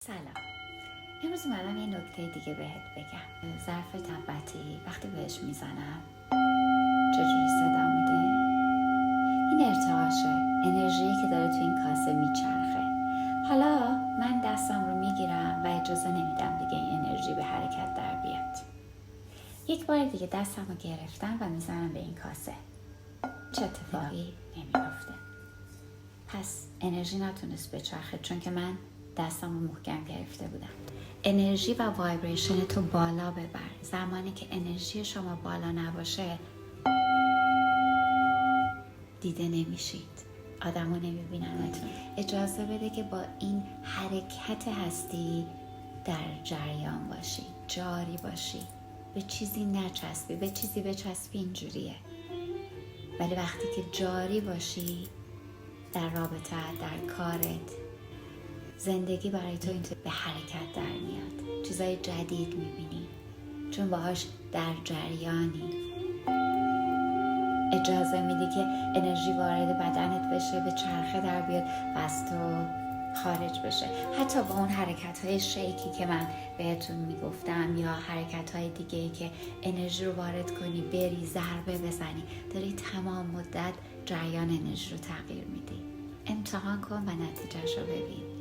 سلام. امروز اومدم یه نکته دیگه بهت بگم. ظرف تبتی وقتی بهش میزنم چجوری صدا میده؟ این ارتعاشه، انرژی که داره تو این کاسه میچرخه. حالا من دستم رو میگیرم و اجازه نمیدم دیگه این انرژی به حرکت در بیاد. یک بار دیگه دستم رو گرفتم و میزنم به این کاسه. چه اتفاقی نمیفته. پس انرژی نتونست بچرخه چون که من دستم رو محکم گرفته بودم. انرژی و وایبریشن تو بالا ببر. زمانی که انرژی شما بالا نباشه دیده نمیشید، آدمو نمیبیننتون. اجازه بده که با این حرکت هستی در جریان باشی، جاری باشی، به چیزی نچسبی. به چیزی بچسبی اینجوریه، ولی وقتی که جاری باشی در رابطه، در کارت، زندگی برای تو اینطور به حرکت در میاد. چیزای جدید میبینی چون باهاش در جریانی. اجازه میدی که انرژی وارد بدنت بشه، به چرخه در بیاد و از تو خارج بشه. حتی با اون حرکت‌های شیکی که من بهتون میگفتم یا حرکت‌های دیگه‌ای که انرژی رو وارد کنی، بری، ضربه بزنی، داری تمام مدت جریان انرژی رو تغییر میدی. امتحان کن و نتیجه‌شو ببین.